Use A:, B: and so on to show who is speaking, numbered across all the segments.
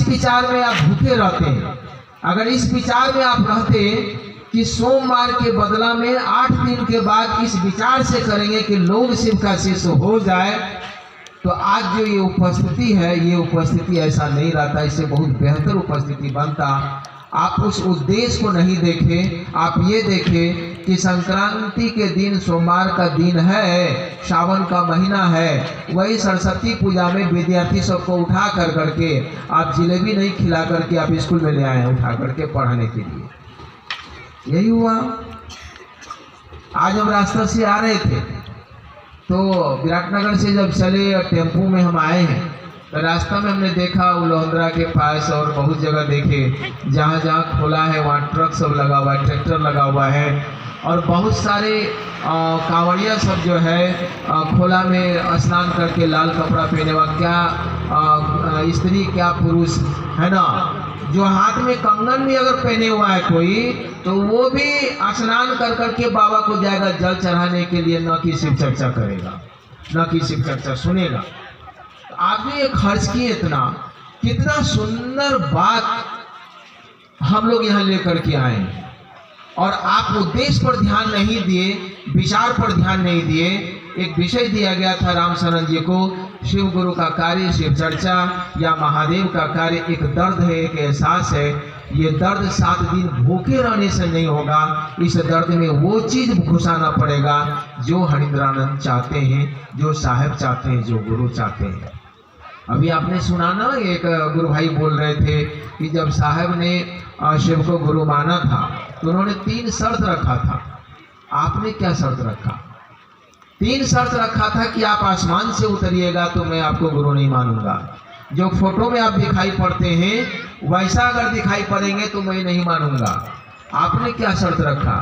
A: इस विचार में आप भूखे रहते हैं, अगर इस विचार में आप रहते कि सोमवार के बदला में 8 दिन के बाद इस विचार से करेंगे कि लोग शिव का शिष्य हो जाए, तो आज जो ये उपस्थिति है, ये उपस्थिति ऐसा नहीं रहता, इससे बहुत बेहतर उपस्थिति बनता। आप उस उद्देश्य को नहीं देखें, आप ये देखें कि संक्रांति के दिन सोमवार का दिन है, सावन का महीना है, वही सरस्वती पूजा में विद्यार्थी सबको उठा कर करके आप जिलेबी नहीं खिला करके आप स्कूल में ले आए हैं उठा करके पढ़ाने के लिए। यही हुआ। आज हम रास्ते से आ रहे थे तो विराटनगर से जब चले टेम्पू में हम आए हैं तो रास्ता में हमने देखा उलोंद्रा के पास और बहुत जगह देखे जहाँ जहाँ खोला है वहाँ ट्रक सब लगा हुआ है, ट्रैक्टर लगा हुआ है और बहुत सारे कांवड़िया सब जो है खोला में स्नान करके लाल कपड़ा पहने हुआ, क्या स्त्री क्या पुरुष है ना, जो हाथ में कंगन भी अगर पहने हुआ है कोई तो वो भी स्नान कर करके बाबा को जाएगा जल चढ़ाने के लिए, न कि शिव चर्चा करेगा, न कि शिव चर्चा सुनेगा। आप भी ये खर्च किए इतना, कितना सुंदर बात हम लोग यहाँ लेकर के आए और आप उद्देश्य पर ध्यान नहीं दिए, विचार पर ध्यान नहीं दिए। एक विषय दिया गया था राम शरण जी को, शिव गुरु का कार्य शिव चर्चा या महादेव का कार्य एक दर्द है, एक एहसास है। ये दर्द 7 दिन भूखे रहने से नहीं होगा, इस दर्द में वो चीज घुसाना पड़ेगा जो हरिंद्रानंद चाहते हैं, जो साहब चाहते हैं, जो गुरु चाहते हैं। अभी आपने सुना ना, एक गुरु भाई बोल रहे थे कि जब साहब ने शिव को गुरु माना था तो उन्होंने 3 शर्त रखा था। आपने क्या शर्त रखा? 3 शर्त रखा था कि आप आसमान से उतरिएगा तो मैं आपको गुरु नहीं मानूंगा, जो फोटो में आप दिखाई पड़ते हैं वैसा अगर दिखाई पड़ेंगे तो मैं नहीं मानूंगा। आपने क्या शर्त रखा?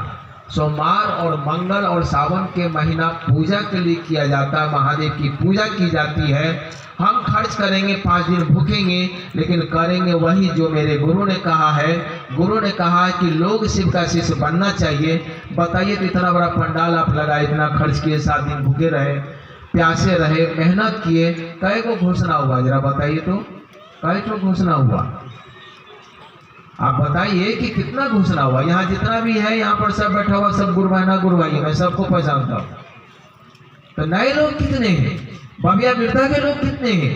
A: सोमवार और मंगल और सावन के महीना पूजा के लिए किया जाता है, महादेव की पूजा की जाती है। हम खर्च करेंगे, 5 दिन भूखेंगे, लेकिन करेंगे वही जो मेरे गुरु ने कहा है। गुरु ने कहा है कि लोग शिव का शिष्य बनना चाहिए। बताइए तो इतना बड़ा पंडाल आप लगाए, इतना खर्च किए, 7 दिन भूखे रहे, प्यासे रहे, मेहनत किए, कई को घोषणा हुआ? जरा बताइए तो, कई को घोषणा हुआ? आप बताइए कि कितना घोषणा हुआ? यहाँ जितना भी है यहाँ पर सब बैठा हुआ, सब गुरु भाई ना गुरु भाई, मैं सबको पहचानता हूँ। तो नए लोग कितने हैं, बबिया बिरदा के लोग कितने हैं?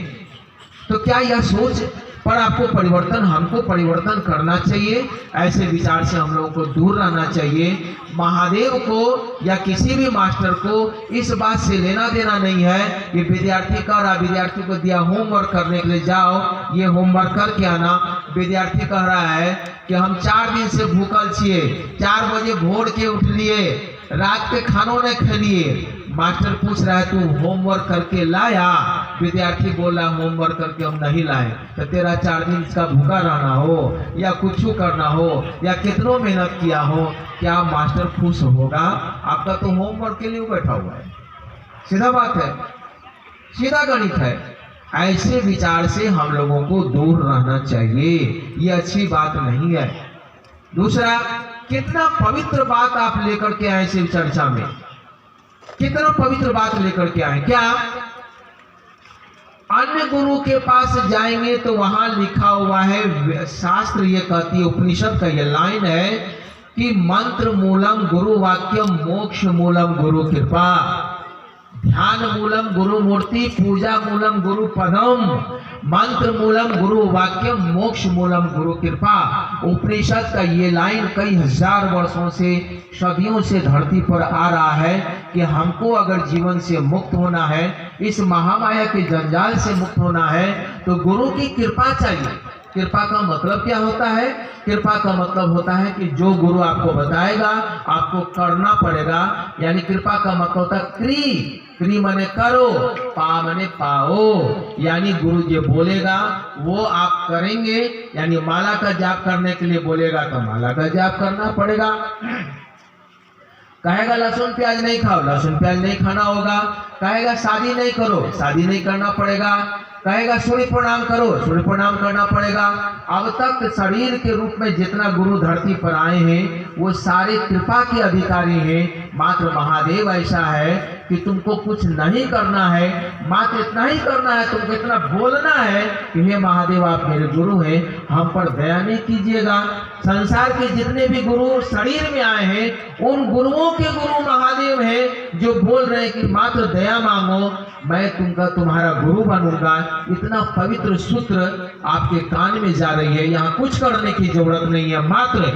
A: तो क्या यह सोच पर आपको परिवर्तन, हमको परिवर्तन करना चाहिए। ऐसे विचार से हम लोगों को दूर रहना चाहिए। महादेव को या किसी भी मास्टर को इस बात से लेना देना नहीं है कि विद्यार्थी कर रहा, विद्यार्थी को दिया होमवर्क करने के लिए जाओ, ये होमवर्क करके आना। विद्यार्थी कह रहा है कि हम 4 दिन से भूखल छिए, 4 बजे भोर के उठ लिए, रात के खानों ने खा लिए। मास्टर पूछ रहा है तू होमवर्क करके लाया? विद्यार्थी बोला होमवर्क करके हम नहीं लाए। तो तेरा 4 दिन का भूखा रहना हो या कुछ करना हो या कितनों मेहनत किया हो, क्या मास्टर खुश होगा? आपका तो होमवर्क के लिए बैठा हुआ है। सीधा बात है, सीधा गणित है। ऐसे विचार से हम लोगों को दूर रहना चाहिए, ये अच्छी बात नहीं है। दूसरा, कितना पवित्र बात आप लेकर के आए शिव चर्चा में, कितना पवित्र बात लेकर के आए। क्या अन्य गुरु के पास जाएंगे तो वहां लिखा हुआ है, शास्त्र ये कहती है, उपनिषद का ये लाइन है कि मंत्र मूलम गुरु वाक्यम मोक्ष मूलम गुरु कृपा, ध्यान मूलम गुरु मूर्ति, पूजा मूलम गुरु पदम, मंत्र मूलम गुरु वाक्यम, मोक्ष मूलम गुरु कृपा। उपनिषद का ये लाइन कई हजार वर्षों से, सदियों से धरती पर आ रहा है कि हमको अगर जीवन से मुक्त होना है, इस महामाया के जंजाल से मुक्त होना है, तो गुरु की कृपा चाहिए। कृपा का मतलब क्या होता है? कृपा का मतलब होता है कि जो गुरु आपको बताएगा आपको करना पड़ेगा। यानी कृपा का मतलब होता है क्री माने करो, पा माने पाओ। यानी गुरु जो बोलेगा वो आप करेंगे। यानी माला का जाप करने के लिए बोलेगा तो माला का जाप करना पड़ेगा। कहेगा लहसुन प्याज नहीं खाओ, लहसुन प्याज नहीं खाना होगा। कहेगा शादी नहीं करो, शादी नहीं करना पड़ेगा। कहेगा सूर्य प्रणाम करो, सूर्य प्रणाम करना पड़ेगा। अब तक शरीर के रूप में जितना गुरु धरती पर आए हैं वो सारे कृपा के अधिकारी हैं। मात्र महादेव ऐसा है कि तुमको कुछ नहीं करना है, मात्र इतना ही करना है, तुमको इतना बोलना है कि हे महादेव आप मेरे गुरु हैं, हम पर दया नहीं कीजिएगा। संसार के जितने भी गुरु शरीर में आए हैं उन गुरुओं के गुरु महादेव हैं जो बोल रहे हैं कि मात्र दया मांगो, मैं तुम्हारा गुरु बनूंगा। इतना पवित्र सूत्र आपके कान में जा रही है। यहाँ कुछ करने की जरूरत नहीं है, मात्र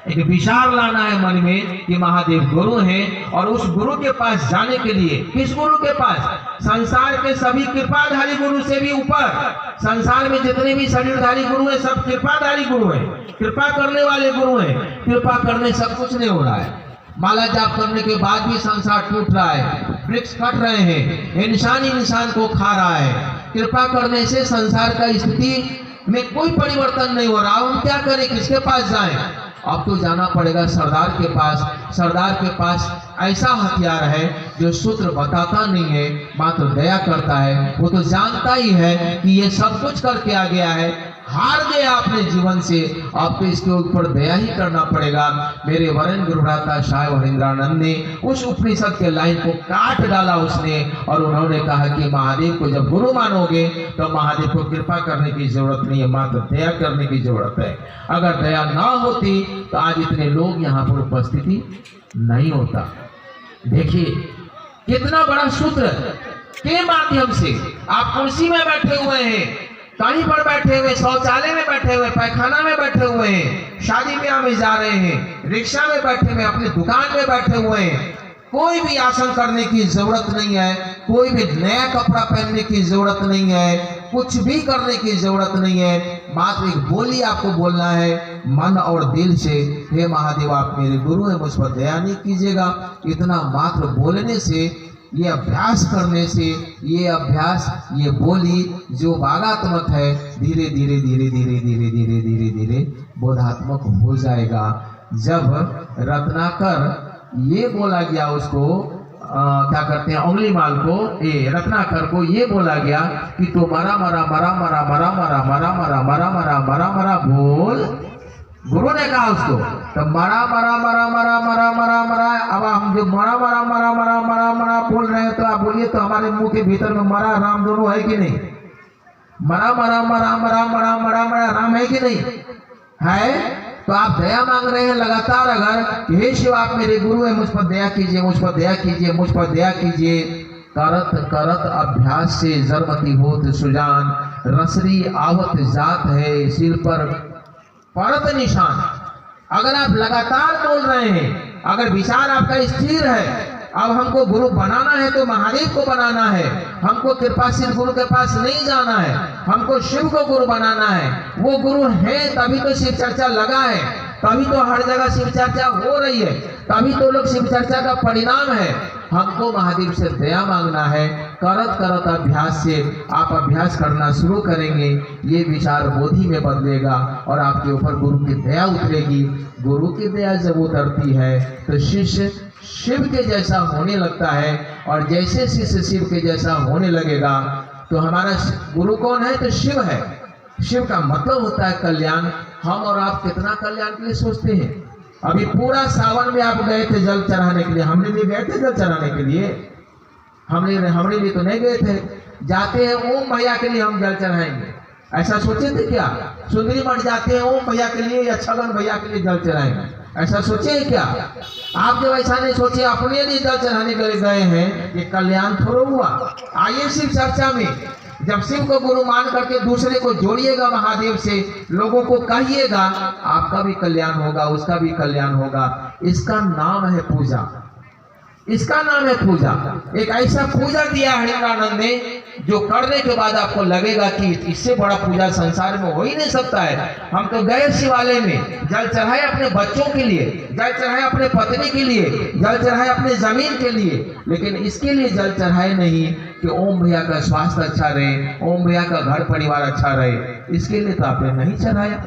A: एक विचार लाना है मन में कि महादेव गुरु हैं, और उस गुरु के पास जाने के लिए, किस गुरु के पास? संसार के सभी कृपाधारी गुरु से भी ऊपर, संसार में जितने भी शरीरधारी गुरु हैं सब कृपाधारी गुरु हैं, कृपा करने वाले गुरु हैं। कृपा करने सब कुछ नहीं हो रहा है, माला जाप करने के बाद भी संसार टूट रहा है, वृक्ष कट रहे हैं, इंसान ही इंसान को खा रहा है। कृपा करने से संसार का स्थिति में कोई परिवर्तन नहीं हो रहा। हम क्या करें, किसके पास जाएं? अब तो जाना पड़ेगा सरदार के पास। सरदार के पास ऐसा हथियार है जो सूत्र बताता नहीं है, मात्र दया करता है। वो तो जानता ही है कि ये सब कुछ करके आ गया है, हार गया अपने जीवन से, आपको इसके ऊपर दया ही करना पड़ेगा। मेरे वरेण्य गुरुभ्राता साहेब हरिंद्रानंद ने उस उपनिषद के लाइन को काट डाला उसने, और उन्होंने कहा कि महादेव को जब गुरु मानोगे तो महादेव को कृपा करने की जरूरत नहीं है, मात्र दया करने की जरूरत है। अगर दया ना होती तो आज इतने लोग यहाँ पर उपस्थिति नहीं होता। देखिए कितना बड़ा सूत्र के माध्यम से आप कुर्सी में बैठे हुए हैं, कहीं पर बैठे हुए, शौचालय में बैठे हुए, पैखाना में बैठे हुए हैं, शादी ब्याह में जा रहे हैं, रिक्शा में बैठे हुए, अपनी दुकान में बैठे हुए हैं। कोई भी आसन करने की जरूरत नहीं है, कोई भी नया कपड़ा पहनने की जरूरत नहीं है, कुछ भी करने की जरूरत नहीं है। मात्र एक बोली आपको बोलना है मन और दिल से, हे महादेव आप मेरे गुरु हैं, मुझ पर दया नहीं कीजिएगा। इतना मात्र बोलने से, ये अभ्यास करने से, ये अभ्यास, ये बोली जो भागात्मक है, धीरे धीरे धीरे धीरे धीरे धीरे धीरे धीरे बोधात्मक हो जाएगा। जब रत्नाकर ये बोला गया उसको, क्या करते हैं, उंगली माल को, ये रत्नाकर को ये बोला गया कि तो मरा मरा मरा मरा मरा मरा मरा मरा मरा मरा मरा मरा बोल। गुरु ने कहा उसको, तो मरा मरा मरा मरा मरा मरा मरा। अब हम जो मरा मरा मरा मरा मरा मरा बोल रहे हैं तो आप बोलिए, तो हमारे मुंह के भीतर में मरा राम दोनों है कि नहीं? मरा मरा मरा मरा मरा मरा मरा राम है कि नहीं है? तो आप दया मांग रहे हैं लगातार, अगर हे शिव आप मेरे गुरु हैं, मुझ पर दया कीजिए, मुझ पर दया कीजिए, मुझ पर दया कीजिए। करत करत अभ्यास से जरमती होत सुजान, रसरी आवत जात है सिर पर परत निशान। अगर आप लगातार बोल रहे हैं, अगर विचार आपका स्थिर है, अब हमको गुरु बनाना है तो महादेव को बनाना है, हमको कृपाशील गुरु के पास नहीं जाना है, हमको शिव को गुरु बनाना है। वो गुरु है तभी तो शिव चर्चा लगा है, तभी तो हर जगह शिव चर्चा हो रही है, तभी तो लोग शिव चर्चा का परिणाम है। हमको महादेव से दया मांगना है। करत करत अभ्यास से आप अभ्यास करना शुरू करेंगे, ये विचार बोधि में बदलेगा और आपके ऊपर गुरु की दया उतरेगी। गुरु की दया जब उतरती है तो शिष्य शिव के जैसा होने लगता है, और जैसे शिष्य शिव के जैसा होने लगेगा तो हमारा गुरु कौन है? तो शिव है। शिव का मतलब होता है कल्याण। हम और आप कितना कल्याण के लिए सोचते हैं? अभी पूरा सावन में आप गए थे जल चढ़ाने के लिए, हमने भी गए थे जल चढ़ाने के लिए, हमने भी तो नहीं गए थे। जाते हैं ओम भैया के लिए हम जल चढ़ाएंगे, ऐसा सोचे थे क्या? सुंदरी मठ जाते हैं ओम भैया के लिए या छगन भैया के लिए जल चढ़ाएंगे, ऐसा सोचे हैं क्या? आप जब ऐसा नहीं सोचे, अपने लिए जल चढ़ाने के लिए गए हैं, ये कल्याण थोड़ा हुआ। आइए शिव चर्चा में, जब शिव को गुरु मान करके दूसरे को जोड़िएगा महादेव से, लोगों को कहिएगा, आपका भी कल्याण होगा, उसका भी कल्याण होगा। इसका नाम है पूजा, इसका नाम है पूजा। एक ऐसा पूजा दिया हरिंद्रानंद ने जो करने के बाद आपको लगेगा कि इससे बड़ा पूजा संसार में हो ही नहीं सकता है। हम तो गए शिवालय में, जल चढ़ाए अपने बच्चों के लिए, जल चढ़ाए अपने पत्नी के लिए, जल चढ़ाए अपने जमीन के लिए, लेकिन इसके लिए जल चढ़ाए नहीं कि ओम भैया का स्वास्थ्य अच्छा रहे, ओम भैया का घर परिवार अच्छा रहे। इसके लिए तो आपने नहीं चढ़ाया।